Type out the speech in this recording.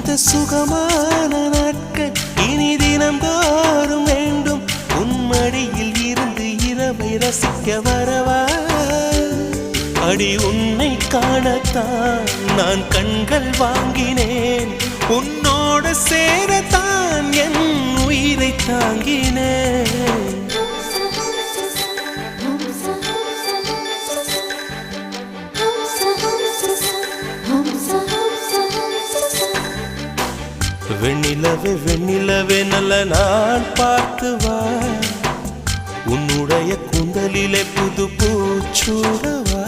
இந்த சுகமான நாட்கள் இனி தினந்தோறும் வேண்டும். உன்மடியில் இருந்து இரவை ரசிக்க வரவா? அடி உன்னை காணத்தான் நான் கண்கள் வாங்கினேன். உன்னோட சேரத்தான் என் உயிரை தாங்கினேன். வெண்ணிலவே வெண்ணிலவே நல்ல நான் பார்த்து வா. உன்னுடைய கூந்தலிலே புது பூச்சூடவா.